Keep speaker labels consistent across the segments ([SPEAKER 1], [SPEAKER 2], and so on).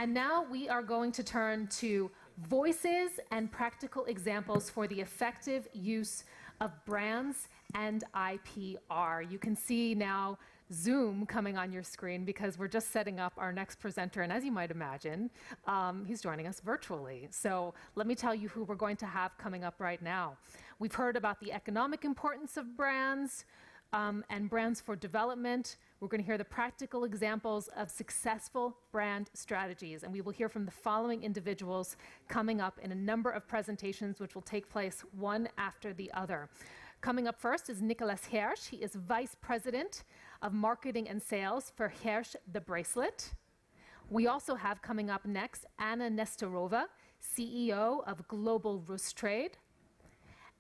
[SPEAKER 1] And now we are going to turn to voices and practical examples for the effective use of brands and IPR. You can see now Zoom coming on your screen because we're just setting up our next presenter. And as you might imagine, he's joining us virtually. So let me tell you who we're going to have coming up right now. We've heard about the economic importance of brands and brands for development. We're going to hear the practical examples of successful brand strategies. And we will hear from the following individuals coming up in a number of presentations, which will take place one after the other. Coming up first is Nicholas Hersch. He is Vice President of Marketing and Sales for Hersch the Bracelet. We also have coming up next Anna Nestorova, CEO of Global Rustrade.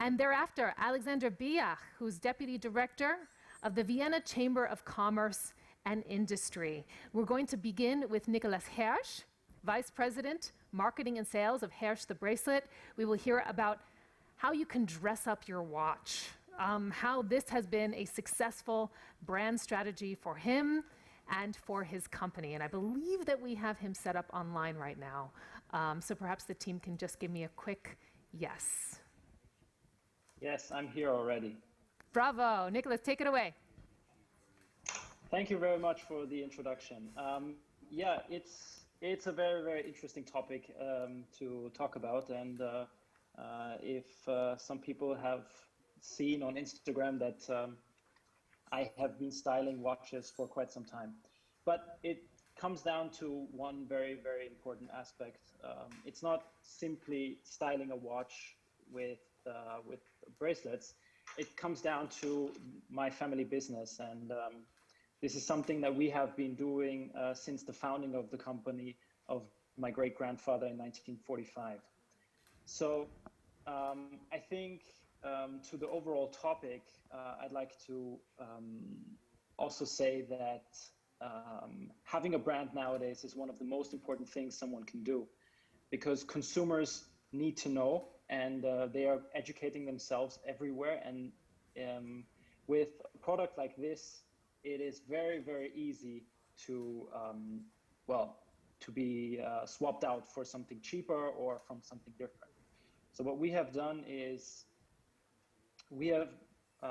[SPEAKER 1] And thereafter, Alexander Biach, who's Deputy Director of the Vienna Chamber of Commerce and Industry. We're going to begin with Nicholas Hersch, Vice President, Marketing and Sales of Hersch the Bracelet. We will hear about how you can dress up your watch, how this has been a successful brand strategy for him and for his company. And I believe that we have him set up online right now. So perhaps the team can just give me a quick yes.
[SPEAKER 2] Yes, I'm here already.
[SPEAKER 1] Bravo. Nicholas, take it away.
[SPEAKER 2] Thank you very much for the introduction. Yeah, it's a very, very interesting topic to talk about. And if some people have seen on Instagram that I have been styling watches for quite some time. But it comes down to one very, very important aspect. It's not simply styling a watch with bracelets. It comes down to my family business, and this is something that we have been doing since the founding of the company of my great-grandfather in 1945. So I think to the overall topic, I'd like to also say that having a brand nowadays is one of the most important things someone can do, because consumers need to know, and they are educating themselves everywhere. And with a product like this, it is very, very easy to, to be swapped out for something cheaper or from something different. So what we have done is we have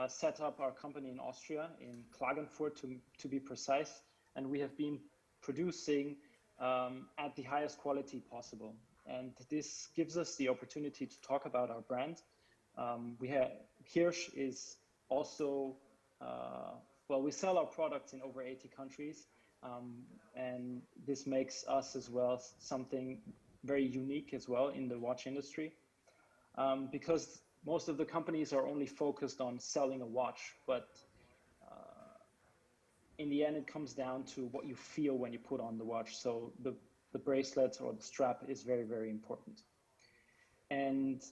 [SPEAKER 2] set up our company in Austria, in Klagenfurt to be precise, and we have been producing at the highest quality possible. And this gives us the opportunity to talk about our brand. Hersch is also, we sell our products in over 80 countries. And this makes us as well something very unique as well in the watch industry. Because most of the companies are only focused on selling a watch, but in the end, it comes down to what you feel when you put on the watch. So the bracelet or the strap is very, very important. And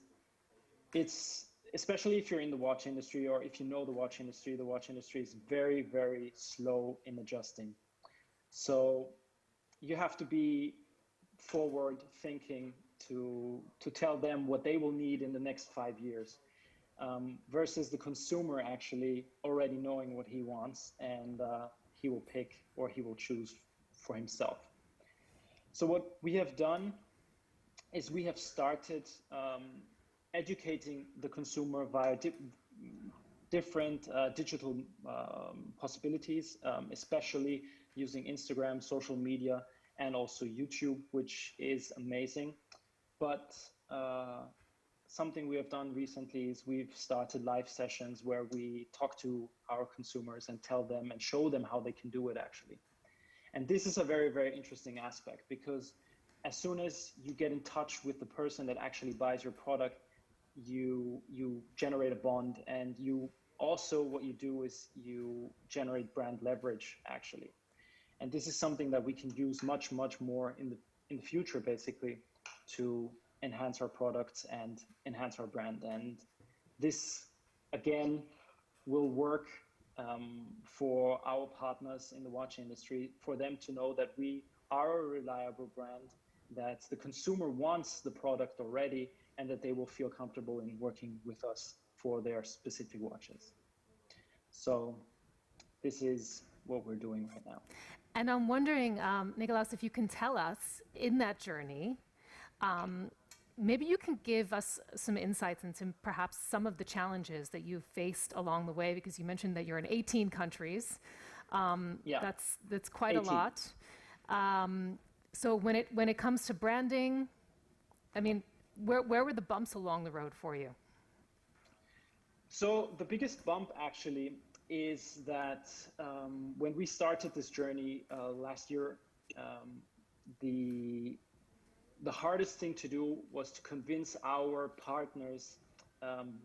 [SPEAKER 2] it's, especially if you're in the watch industry or if you know the watch industry is very, very slow in adjusting. So you have to be forward thinking to tell them what they will need in the next 5 years, versus the consumer actually already knowing what he wants, and he will pick or he will choose for himself. So what we have done is we have started educating the consumer via different digital possibilities, especially using Instagram, social media, and also YouTube, which is amazing. But something we have done recently is we've started live sessions where we talk to our consumers and tell them and show them how they can do it actually. And this is a very, very interesting aspect, because as soon as you get in touch with the person that actually buys your product, you generate a bond, and you also, what you do is you generate brand leverage actually. And this is something that we can use much, much more in the future, basically, to enhance our products and enhance our brand. And this, again, will work for our partners in the watch industry, for them to know that we are a reliable brand, that the consumer wants the product already, and that they will feel comfortable in working with us for their specific watches. So this is what we're doing right now.
[SPEAKER 1] And I'm wondering, Nicholas, if you can tell us in that journey, maybe you can give us some insights into perhaps some of the challenges that you've faced along the way, because you mentioned that you're in 18 countries.
[SPEAKER 2] Yeah,
[SPEAKER 1] That's quite
[SPEAKER 2] 18.
[SPEAKER 1] a lot. So when it comes to branding, I mean, where were the bumps along the road for you?
[SPEAKER 2] So the biggest bump actually is that when we started this journey last year, the hardest thing to do was to convince our partners,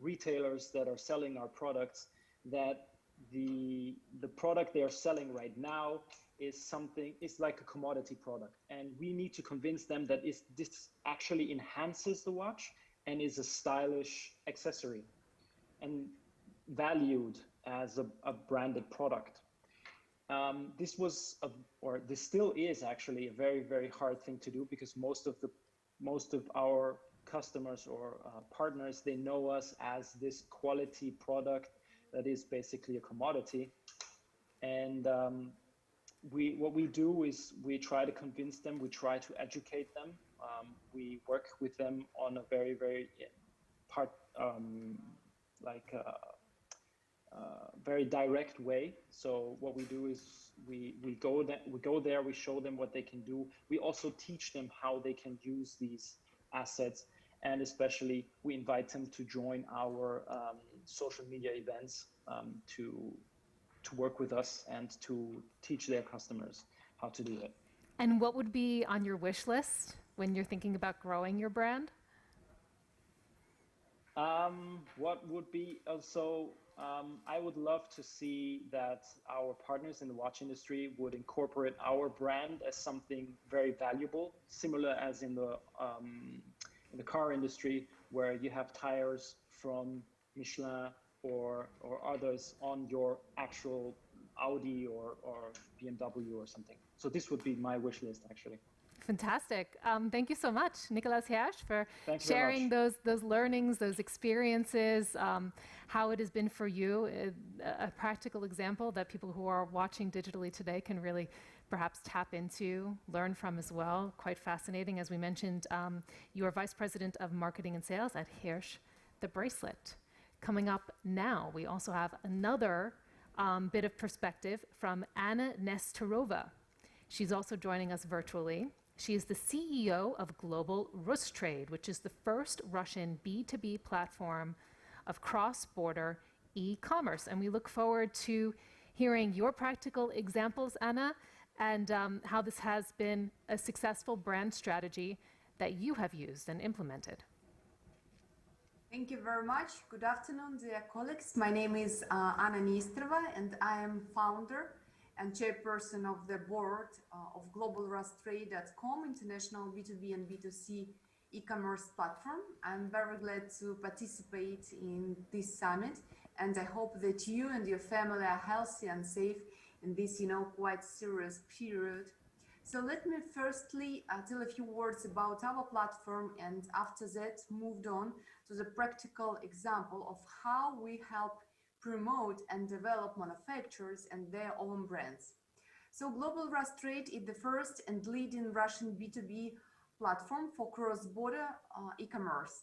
[SPEAKER 2] retailers that are selling our products, that the product they are selling right now is like a commodity product, and we need to convince them that this actually enhances the watch and is a stylish accessory and valued as a branded product. This was, this still is actually a very, very hard thing to do, because most of our customers or partners, they know us as this quality product that is basically a commodity. And what we do is we try to convince them, we try to educate them. We work with them on a very, very very direct way. So what we do is we go there, we show them what they can do. We also teach them how they can use these assets, and especially we invite them to join our social media events to work with us and to teach their customers how to do it.
[SPEAKER 1] And what would be on your wish list when you're thinking about growing your brand?
[SPEAKER 2] What would be also, I would love to see that our partners in the watch industry would incorporate our brand as something very valuable, similar as in the car industry, where you have tires from Michelin or others on your actual Audi or BMW or something. So this would be my wish list, actually.
[SPEAKER 1] Fantastic. Thank you so much, Nicholas Hersch, for
[SPEAKER 2] Thank you
[SPEAKER 1] sharing
[SPEAKER 2] very much.
[SPEAKER 1] those learnings, those experiences, how it has been for you, a practical example that people who are watching digitally today can really perhaps tap into, learn from as well. Quite fascinating. As we mentioned, you are Vice President of Marketing and Sales at Hersch, the bracelet. Coming up now, we also have another bit of perspective from Anna Nestorova. She's also joining us virtually. She is the CEO of Global Rustrade, which is the first Russian B2B platform of cross-border e-commerce. And we look forward to hearing your practical examples, Anna, and how this has been a successful brand strategy that you have used and implemented.
[SPEAKER 3] Thank you very much. Good afternoon, dear colleagues. My name is Anna Nestrova, and I am founder and chairperson of the board of globalrustrade.com, international B2B and B2C e-commerce platform. I'm very glad to participate in this summit, and I hope that you and your family are healthy and safe in this, quite serious period. So let me firstly tell a few words about our platform, and after that moved on to the practical example of how we help promote and develop manufacturers and their own brands. So Global Rustrade is the first and leading Russian B2B platform for cross-border e-commerce.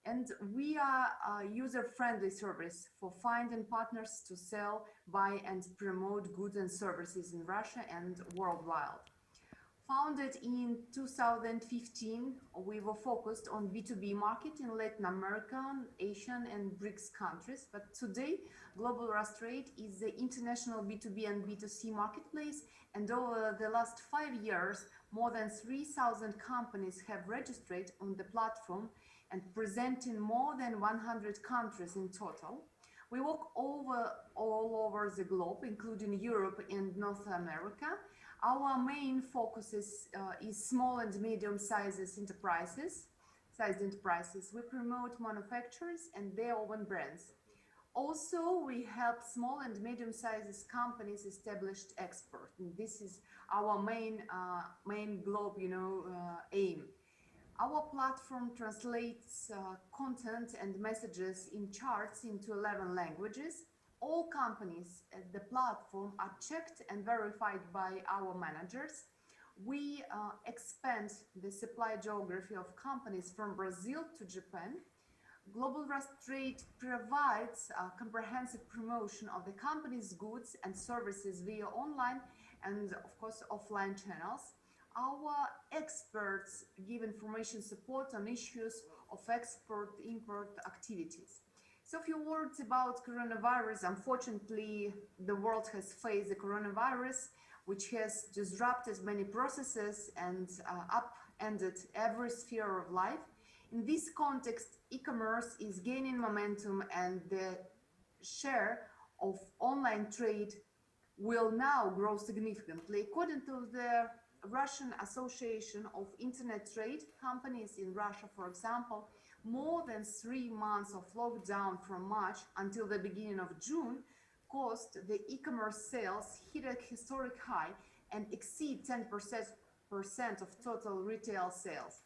[SPEAKER 3] And we are a user-friendly service for finding partners to sell, buy, and promote goods and services in Russia and worldwide. Founded in 2015, we were focused on B2B market in Latin American, Asian, and BRICS countries. But today, Global Rustrade is the international B2B and B2C marketplace. And over the last 5 years, more than 3,000 companies have registered on the platform and present in more than 100 countries in total. We work all over the globe, including Europe and North America. Our main focus is small and medium-sized enterprises. We promote manufacturers and their own brands. Also, we help small and medium-sized companies establish export. And this is our main globe, aim. Our platform translates content and messages in charts into 11 languages. all companies at the platform are checked and verified by our managers. We expand the supply geography of companies from Brazil to Japan. Global Trade provides a comprehensive promotion of the company's goods and services via online and, of course, offline channels. Our experts give information support on issues of export-import activities. So a few words about coronavirus. Unfortunately, the world has faced the coronavirus, which has disrupted many processes and upended every sphere of life. In this context, e-commerce is gaining momentum, and the share of online trade will now grow significantly. According to the Russian Association of Internet Trade Companies in Russia, for example, more than 3 months of lockdown from March until the beginning of June caused the e-commerce sales hit a historic high and exceed 10% of total retail sales.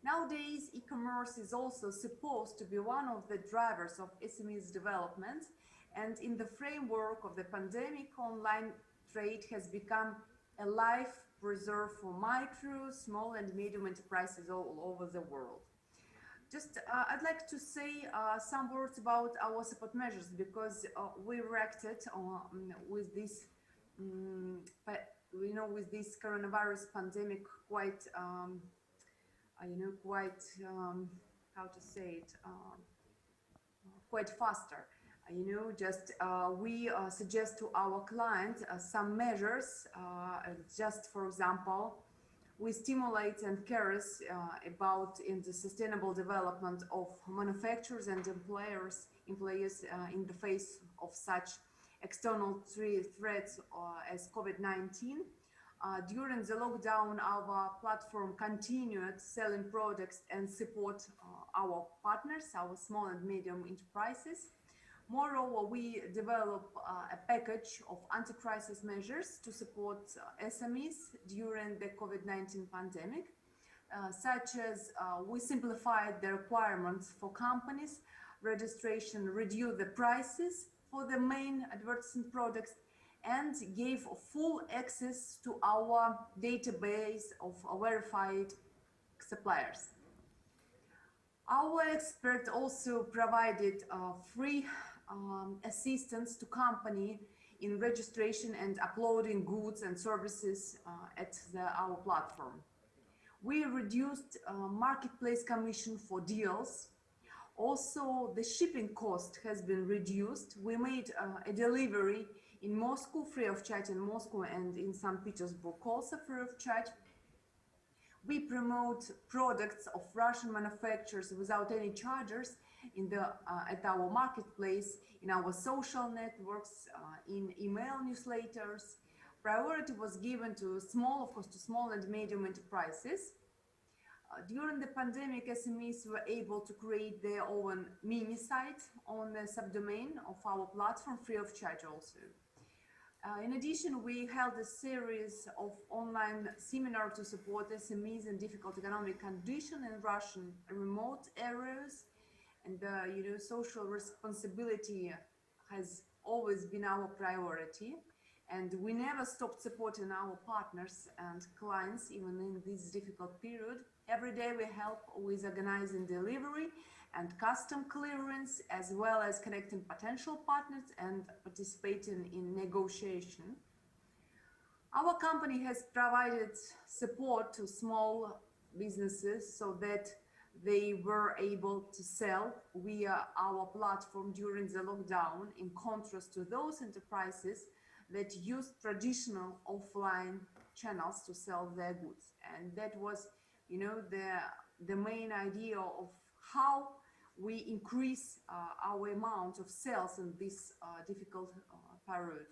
[SPEAKER 3] Nowadays, e-commerce is also supposed to be one of the drivers of SMEs development, and in the framework of the pandemic, online trade has become a life preserve for micro, small and medium enterprises all over the world. Just, I'd like to say some words about our support measures, because we reacted with this, with this coronavirus pandemic quite, how to say it, quite faster. We suggest to our client some measures. Just for example, we stimulate and care about in the sustainable development of manufacturers and employees in the face of such external threats as COVID-19. During the lockdown, our platform continued selling products and support our partners, our small and medium enterprises. Moreover, we develop a package of anti-crisis measures to support SMEs during the COVID-19 pandemic, such as we simplified the requirements for companies registration, reduced the prices for the main advertising products, and gave full access to our database of verified suppliers. Our expert also provided free assistance to company in registration and uploading goods and services at our platform. We reduced marketplace commission for deals. Also, the shipping cost has been reduced. We made a delivery in Moscow free of charge, in Moscow and in St. Petersburg also free of charge. We promote products of Russian manufacturers without any charges in at our marketplace, in our social networks, in email newsletters. Priority was given to small and medium enterprises. During the pandemic, SMEs were able to create their own mini site on the subdomain of our platform free of charge also. In addition, we held a series of online seminars to support SMEs in difficult economic conditions in Russian remote areas. And social responsibility has always been our priority. And we never stopped supporting our partners and clients, even in this difficult period. Every day we help with organizing delivery and custom clearance, as well as connecting potential partners and participating in negotiation. Our company has provided support to small businesses so that they were able to sell via our platform during the lockdown, in contrast to those enterprises that use traditional offline channels to sell their goods. And that was, the main idea of how we increase our amount of sales in this difficult period.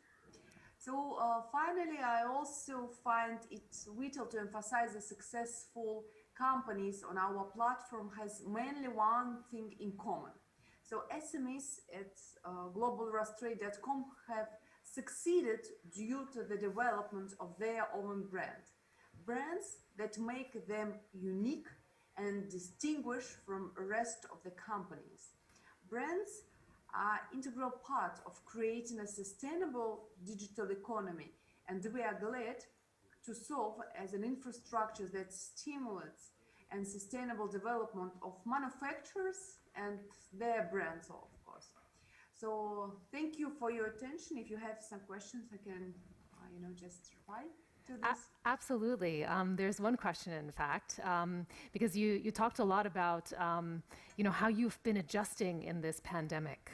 [SPEAKER 3] So finally, I also find it vital to emphasize the successful companies on our platform has mainly one thing in common. So SMEs at globalrustrade.com have succeeded due to the development of their own brands that make them unique and distinguish from the rest of the companies. Brands are integral part of creating a sustainable digital economy. And we are glad to serve as an infrastructure that stimulates and sustainable development of manufacturers and their brands, of course. So thank you for your attention. If you have some questions, I can, just reply to this.
[SPEAKER 1] Absolutely. There's one question, in fact, because you talked a lot about, how you've been adjusting in this pandemic,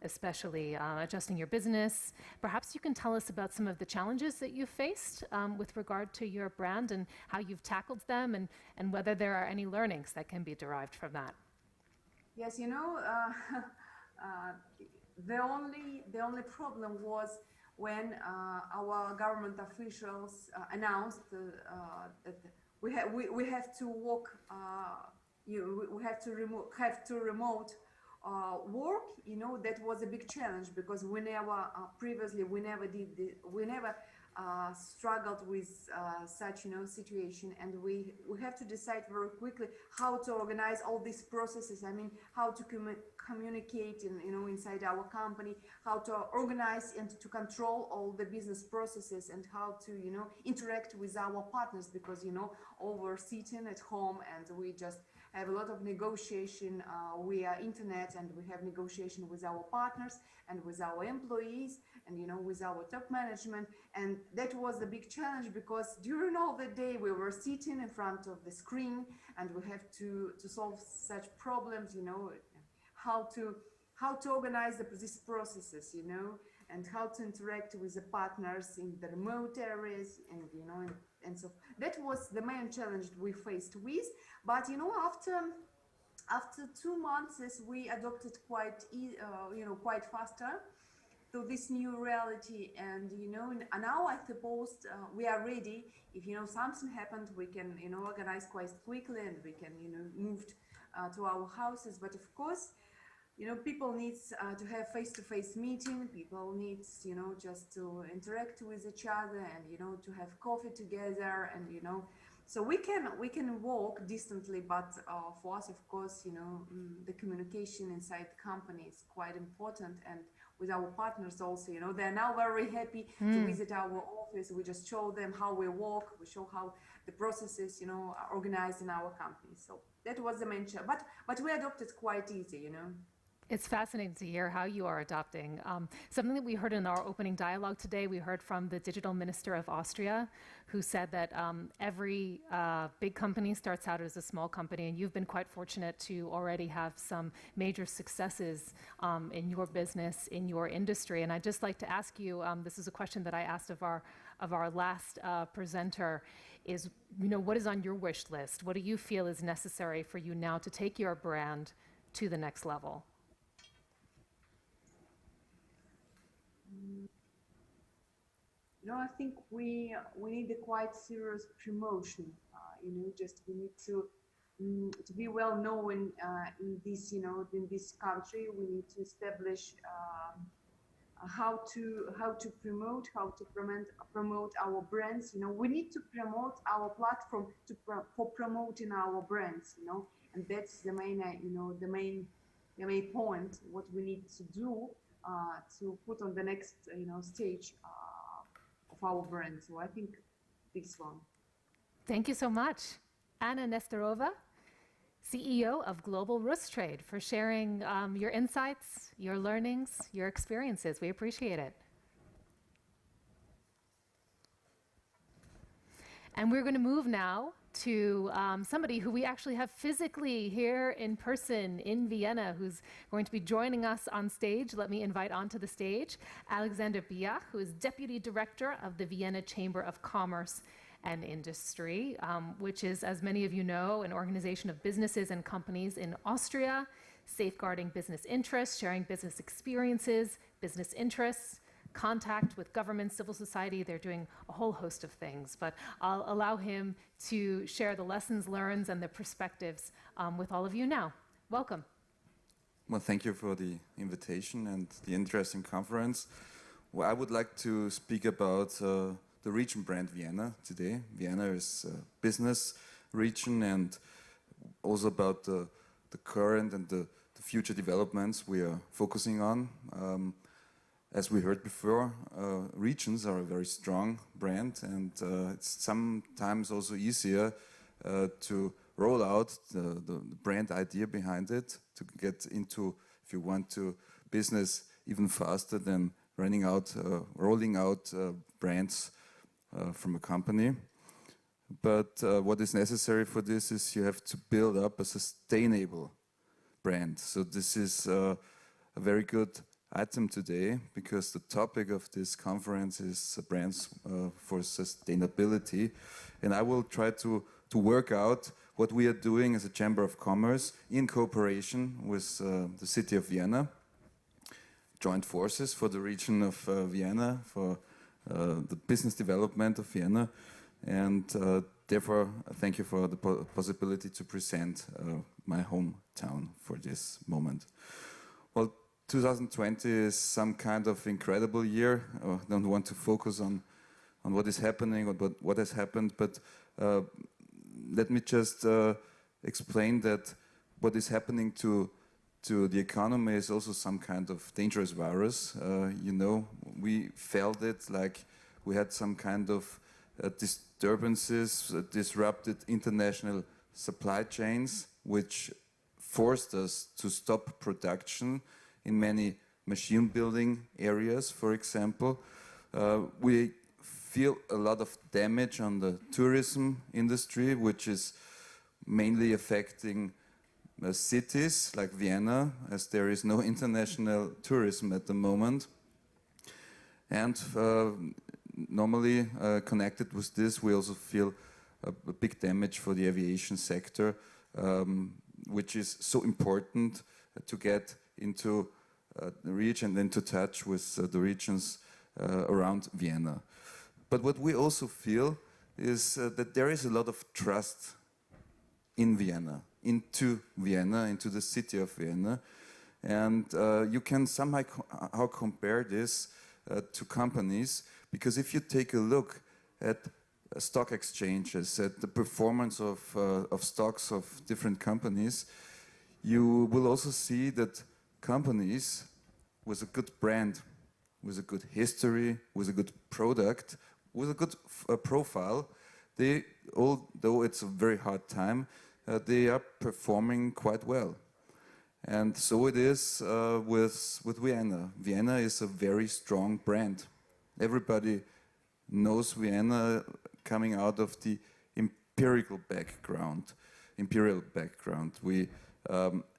[SPEAKER 1] especially adjusting your business. Perhaps you can tell us about some of the challenges that you've faced with regard to your brand and how you've tackled them, and whether there are any learnings that can be derived from that.
[SPEAKER 3] Yes, the only problem was when our government officials announced that we have to work, we have to remote work. That was a big challenge, because we never struggled with such situation, and we have to decide very quickly how to organize all these processes. I mean, how to communicate inside our company, how to organize and to control all the business processes, and how to interact with our partners, because over sitting at home, and we just have a lot of negotiation via internet, and we have negotiation with our partners and with our employees, and with our top management. And that was a big challenge, because during all the day we were sitting in front of the screen, and we have to solve such problems, how to organize these processes, and how to interact with the partners in the remote areas, and and so that was the main challenge we faced with. But after 2 months, we adopted quite faster to this new reality, and now I suppose we are ready. If something happened, we can organize quite quickly, and we can move to our houses. But of course, people needs to have face-to-face meeting. People needs just to interact with each other, and to have coffee together, and so we can work distantly. But for us, of course, the communication inside the company is quite important, and with our partners also, they're now very happy to visit our office. We just show them how we work. We show how the processes, are organized in our company. So that was the main challenge. But we adopted quite easy,
[SPEAKER 1] It's fascinating to hear how you are adopting. Something that we heard in our opening dialogue today, we heard from the digital minister of Austria, who said that every big company starts out as a small company, and you've been quite fortunate to already have some major successes in your business, in your industry. And I'd just like to ask you, this is a question that I asked of our last presenter, is, what is on your wish list? What do you feel is necessary for you now to take your brand to the next level?
[SPEAKER 3] I think we need a quite serious promotion. Just we need to be well known in this, in this country. We need to establish how to promote our brands. We need to promote our platform for promoting our brands. And that's the main, the main point. What we need to do to put on the next, stage of our brand. So I think this one.
[SPEAKER 1] Thank you so much, Anna Nestorova, CEO of Global Rustrade, for sharing your insights, your learnings, your experiences. We appreciate it. And we're going to move now to somebody who we actually have physically here in person in Vienna, who's going to be joining us on stage. Let me invite onto the stage Alexander Biach, who is Deputy Director of the Vienna Chamber of Commerce and Industry, which is, as many of you know, an organization of businesses and companies in Austria, safeguarding business interests, sharing business experiences, business interests, contact with government, civil society. They're doing a whole host of things, but I'll allow him to share the lessons learned and the perspectives with all of you now. Welcome.
[SPEAKER 4] Well, thank you for the invitation and the interesting conference. Well, I would like to speak about the region brand Vienna today. Vienna is a business region, and also about the current and the future developments we are focusing on. As we heard before, regions are a very strong brand, and it's sometimes also easier to roll out the brand idea behind it, to get into, if you want to, business even faster than rolling out brands from a company. But what is necessary for this is you have to build up a sustainable brand. So this is a very good item today, because the topic of this conference is brands for sustainability. And I will try to work out what we are doing as a Chamber of Commerce in cooperation with the city of Vienna, joint forces for the region of Vienna, for the business development of Vienna. And therefore, thank you for the possibility to present my hometown for this moment. Well, 2020 is some kind of incredible year. I don't want to focus on what is happening or what has happened, but let me just explain that what is happening to the economy is also some kind of dangerous virus. You know, we felt it like we had some kind of disturbances, disrupted international supply chains, which forced us to stop production in many machine building areas, for example. We feel a lot of damage on the tourism industry, which is mainly affecting cities like Vienna, as there is no international tourism at the moment. And normally connected with this, we also feel a big damage for the aviation sector, which is so important to get into the region and into touch with the regions around Vienna. But what we also feel is that there is a lot of trust in Vienna, into the city of Vienna. And you can somehow compare this to companies, because if you take a look at stock exchanges, at the performance of stocks of different companies, you will also see that companies with a good brand, with a good history, with a good product, with a good profile, they, although it's a very hard time, they are performing quite well. And so it is with Vienna. Vienna is a very strong brand. Everybody knows Vienna coming out of the imperial background. We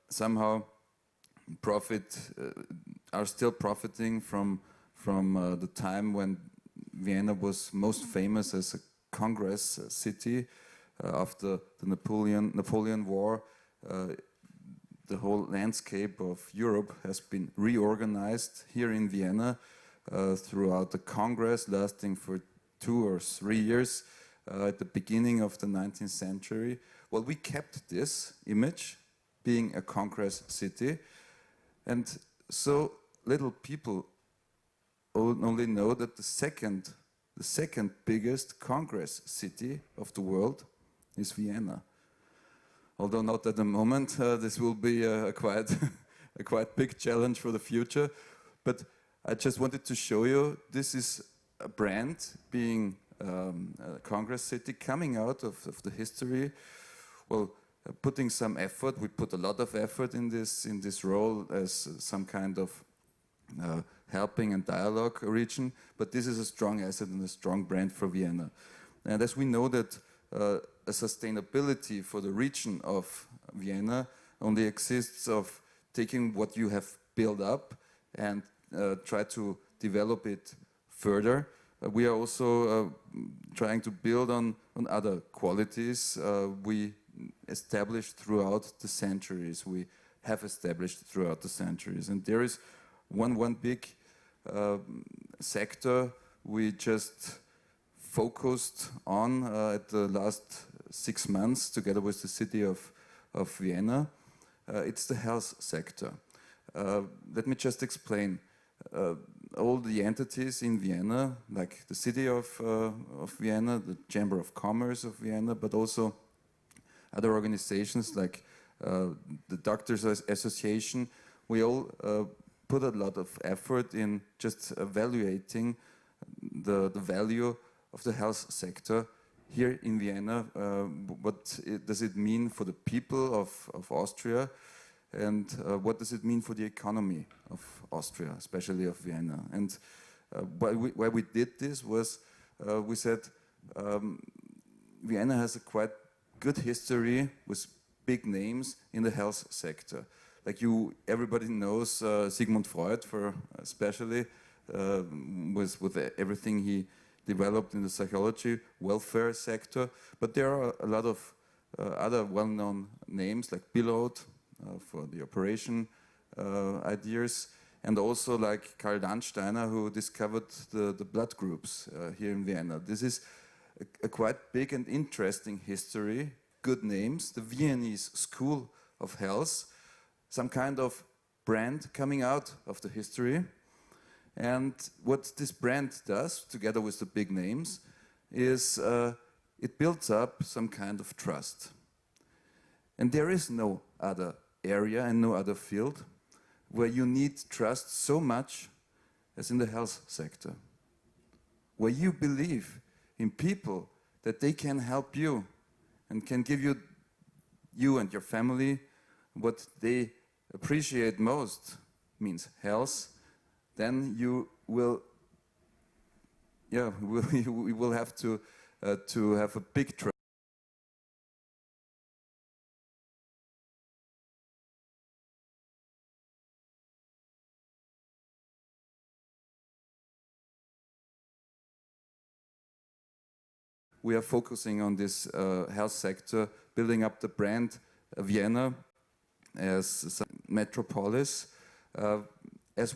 [SPEAKER 4] somehow are still profiting from the time when Vienna was most famous as a Congress city. After the Napoleon War, the whole landscape of Europe has been reorganized here in Vienna throughout the Congress, lasting for 2 or 3 years at the beginning of the 19th century. Well, we kept this image, being a Congress city, and so little people only know that the second biggest Congress city of the world is Vienna. Although not at the moment, this will be a quite big challenge for the future. But I just wanted to show you, this is a brand being a Congress city coming out of the history. Well, putting some effort, we put a lot of effort in this role as some kind of helping and dialogue region, but this is a strong asset and a strong brand for Vienna. And as we know that a sustainability for the region of Vienna only exists of taking what you have built up and try to develop it further. We are also trying to build on other qualities we established throughout the centuries. We have established throughout the centuries, and there is one big sector we just focused on at the last 6 months together with the city of Vienna. It's the health sector. Let me just explain. All the entities in Vienna, like the city of Vienna, the Chamber of Commerce of Vienna, but also other organizations like the Doctors Association, we all put a lot of effort in just evaluating the value of the health sector here in Vienna. What does it mean for the people of Austria, and what does it mean for the economy of Austria, especially of Vienna? And why we did this was we said Vienna has a quite good history with big names in the health sector. Like everybody knows Sigmund Freud, for especially with everything he developed in the psychology welfare sector. But there are a lot of other well-known names like Pilot for the operation ideas, and also like Karl Landsteiner, who discovered the blood groups here in Vienna. This is a quite big and interesting history, good names, the Viennese School of Health, some kind of brand coming out of the history. And what this brand does, together with the big names, is it builds up some kind of trust. And there is no other area and no other field where you need trust so much as in the health sector, where you believe in people that they can help you and can give you and your family what they appreciate most, means health. Then you will, we will have to have a big trust. We are focusing on this health sector, building up the brand Vienna as a metropolis. As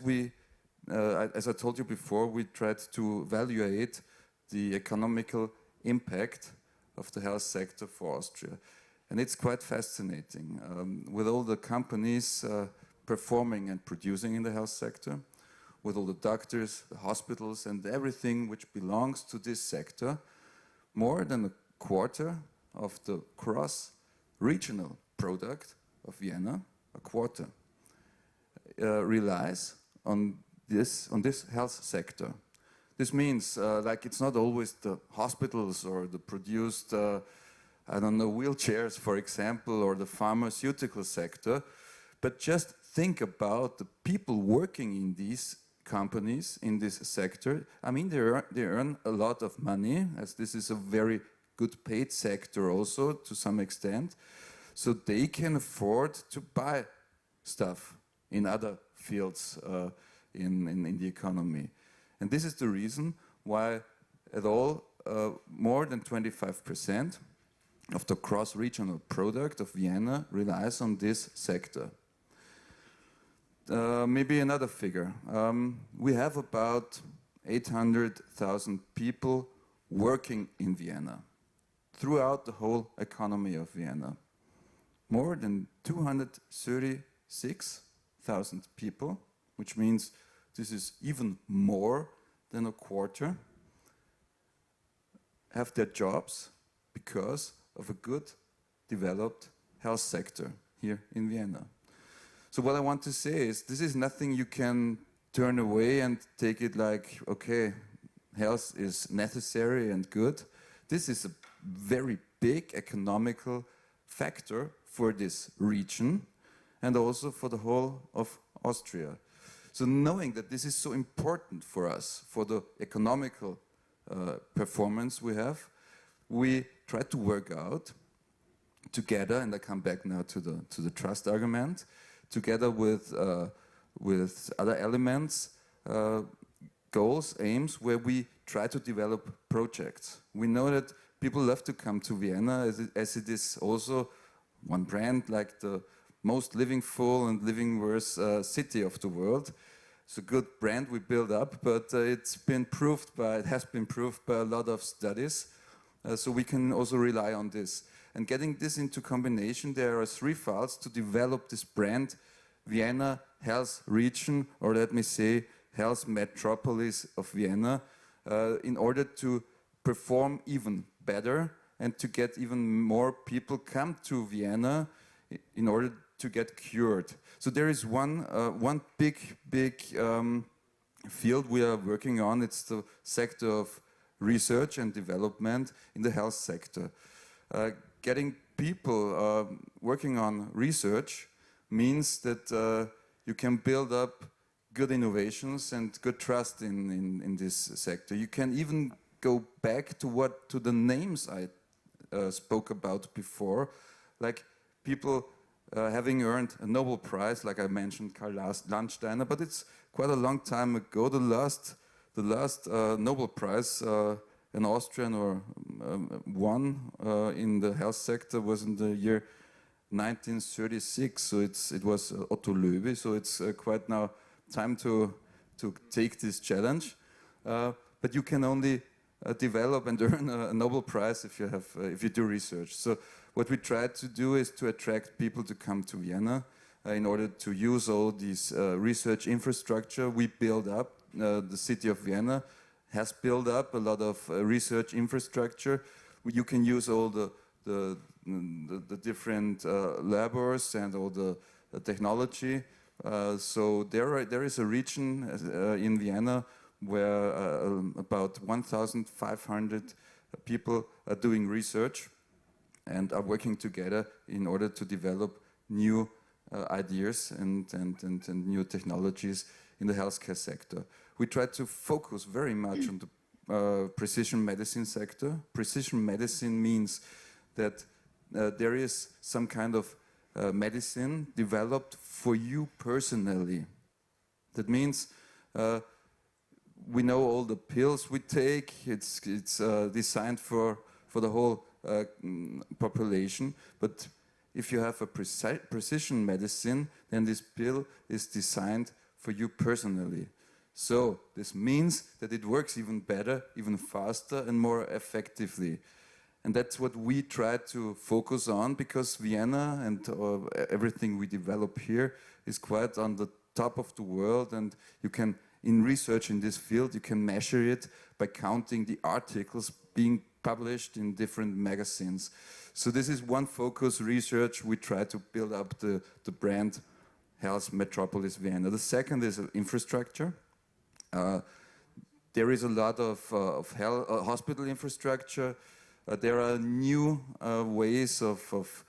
[SPEAKER 4] I told you before, we tried to evaluate the economical impact of the health sector for Austria. And it's quite fascinating. With all the companies performing and producing in the health sector, with all the doctors, the hospitals, and everything which belongs to this sector, more than a quarter of the cross-regional product of Vienna, a quarter, relies on this health sector. This means like it's not always the hospitals or the produced, I don't know, wheelchairs, for example, or the pharmaceutical sector, but just think about the people working in these companies in this sector. I mean, they earn a lot of money, as this is a very good paid sector also to some extent. So they can afford to buy stuff in other fields in the economy. And this is the reason why at all more than 25% of the cross-regional product of Vienna relies on this sector. Maybe another figure. We have about 800,000 people working in Vienna throughout the whole economy of Vienna. More than 236,000 people, which means this is even more than a quarter, have their jobs because of a good developed health sector here in Vienna. So what I want to say is, this is nothing you can turn away and take it like, okay, health is necessary and good. This is a very big economical factor for this region and also for the whole of Austria. So knowing that this is so important for us, for the economical performance we have, we try to work out together, and I come back now to the trust argument, together with other elements, goals, aims, where we try to develop projects. We know that people love to come to Vienna, as it is also one brand, like the most living full and living worse city of the world. It's a good brand we build up, but it has been proved by a lot of studies, so we can also rely on this. And getting this into combination, there are three files to develop this brand, Vienna Health Region, or let me say, Health Metropolis of Vienna, in order to perform even better and to get even more people come to Vienna in order to get cured. So there is one big field we are working on. It's the sector of research and development in the health sector. Getting people working on research means that you can build up good innovations and good trust in this sector. You can even go back to the names I spoke about before, like people having earned a Nobel Prize, like I mentioned, Karl Landsteiner, but it's quite a long time ago. The last Nobel Prize an Austrian won in the health sector was in the year 1936. So it was Otto Loewi. So it's quite now time to take this challenge. But you can only develop and earn a Nobel Prize if you do research. So what we try to do is to attract people to come to Vienna in order to use all this research infrastructure we build up. The city of Vienna has built up a lot of research infrastructure. You can use all the different labs and all the technology. So there is a region in Vienna where about 1,500 people are doing research and are working together in order to develop new ideas and new technologies in the healthcare sector. We try to focus very much on the precision medicine sector. Precision medicine means that there is some kind of medicine developed for you personally. That means we know all the pills we take. It's designed for the whole population. But if you have a precision medicine, then this pill is designed for you personally. So this means that it works even better, even faster and more effectively. And that's what we try to focus on, because Vienna and everything we develop here is quite on the top of the world, and you can, in research in this field, you can measure it by counting the articles being published in different magazines. So this is one focus research. We try to build up the brand Health Metropolis Vienna. The second is infrastructure. There is a lot of hospital infrastructure. There are new ways of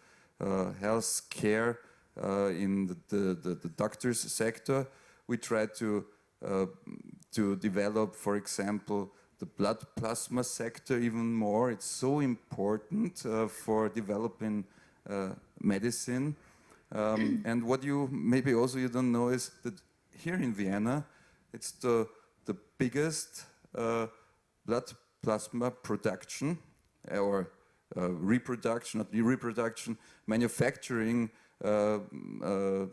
[SPEAKER 4] health care in the doctors sector. We try to develop, for example, the blood plasma sector even more. It's so important for developing medicine. And what you maybe also you don't know is that here in Vienna, it's the biggest blood plasma production or reproduction, not reproduction, manufacturing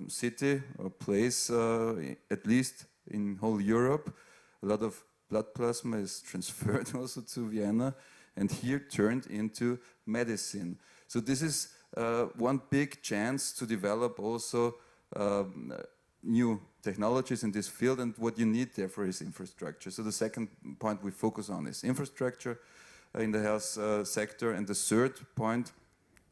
[SPEAKER 4] city or place, at least in whole Europe. A lot of blood plasma is transferred also to Vienna and here turned into medicine. So this is one big chance to develop also new technologies in this field, and what you need therefore is infrastructure. So the second point we focus on is infrastructure in the health sector, and the third point,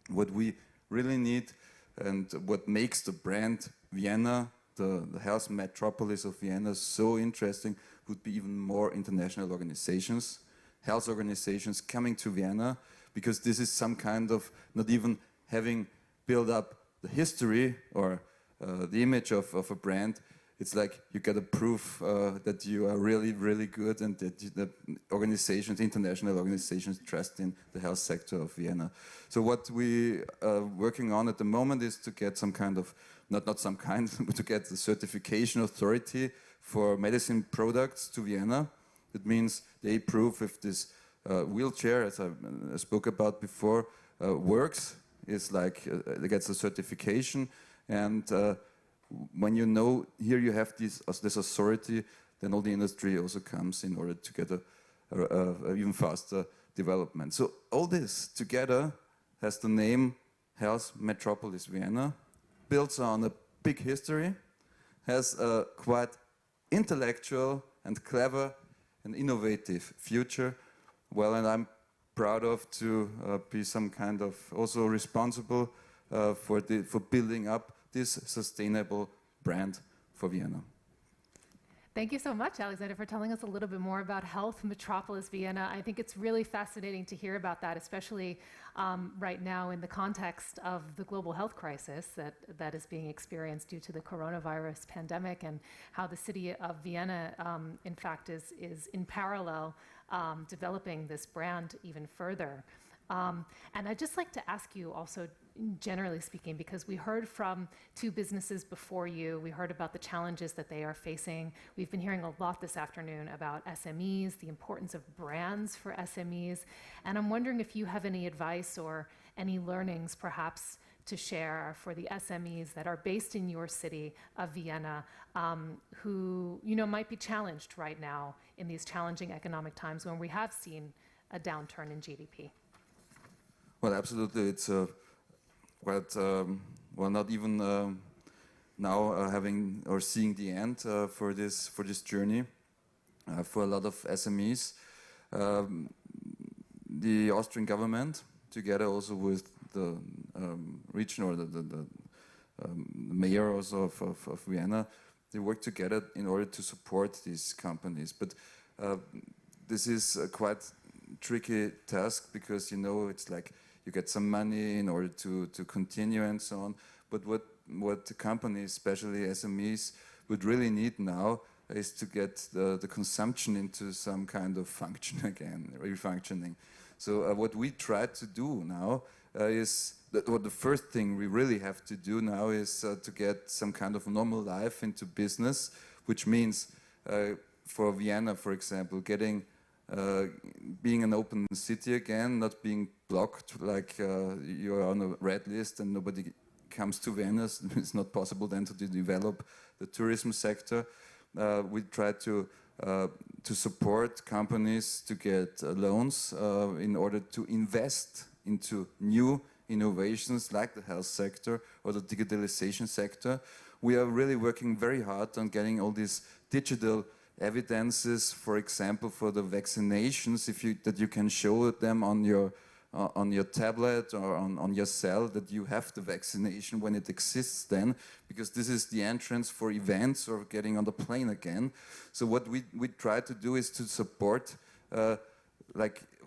[SPEAKER 4] what we really need and what makes the brand Vienna, the health metropolis of Vienna, so interesting would be even more international organizations, health organizations coming to Vienna, because this is some kind of, not even having built up the history or the image of a brand, it's like you get a proof that you are really, really good, and that organizations, international organizations, trust in the health sector of Vienna. So what we are working on at the moment is to get some kind of, not some kind, but to get the certification authority for medicine products to Vienna. That means they prove if this wheelchair, as I spoke about before, works. It's like it gets a certification, and when you know here you have this authority, then all the industry also comes in order to get a even faster development. So all this together has the name Health Metropolis Vienna, builds on a big history, has a quite intellectual and clever and innovative future. Well, and I'm proud of to be some kind of also responsible for building up this sustainable brand for Vienna.
[SPEAKER 1] Thank you so much, Alexander, for telling us a little bit more about Health Metropolis Vienna. I think it's really fascinating to hear about that, especially right now in the context of the global health crisis that is being experienced due to the coronavirus pandemic, and how the city of Vienna, in fact, is in parallel developing this brand even further. And I'd just like to ask you also, generally speaking, because we heard from two businesses before you, we heard about the challenges that they are facing. We've been hearing a lot this afternoon about SMEs, the importance of brands for SMEs. And I'm wondering if you have any advice or any learnings perhaps to share for the SMEs that are based in your city of Vienna, who might be challenged right now in these challenging economic times when we have seen a downturn in GDP.
[SPEAKER 4] Well, absolutely. It's quite, well, not even now having or seeing the end for this journey for a lot of SMEs. The Austrian government, together also with the region or the mayor also of Vienna, they work together in order to support these companies. But this is a quite tricky task because, it's like you get some money in order to continue and so on. But what the companies, especially SMEs, would really need now is to get the consumption into some kind of function again, refunctioning. So what we try to do now is that the first thing we really have to do now is to get some kind of normal life into business, which means for Vienna, for example, being an open city again, not being blocked like you're on a red list and nobody comes to Vienna. It's not possible then to develop the tourism sector. We try to support companies to get loans in order to invest into new innovations like the health sector or the digitalization sector. We are really working very hard on getting all these digital evidences, for example, for the vaccinations, that you can show them on your tablet or on your cell that you have the vaccination when it exists then, because this is the entrance for events or getting on the plane again. So what we try to do is to support,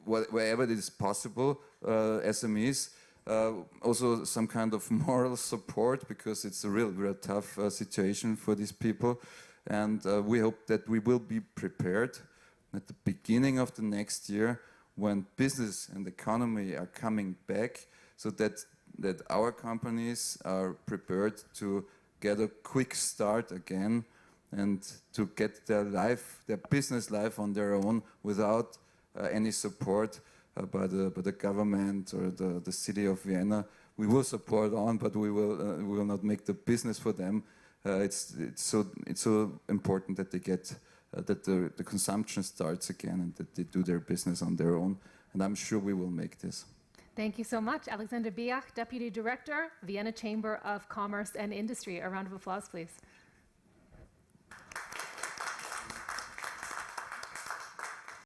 [SPEAKER 4] wherever it is possible, SMEs, also some kind of moral support, because it's a real tough situation for these people. And we hope that we will be prepared at the beginning of the next year when business and economy are coming back, so that our companies are prepared to get a quick start again and to get their business life on their own without any support by the government or the city of Vienna. We will support on, but we will not make the business for them. It's so important that they get that the consumption starts again and that they do their business on their own. And I'm sure we will make this.
[SPEAKER 1] Thank you so much, Alexander Biach, Deputy Director, Vienna Chamber of Commerce and Industry. A round of applause, please.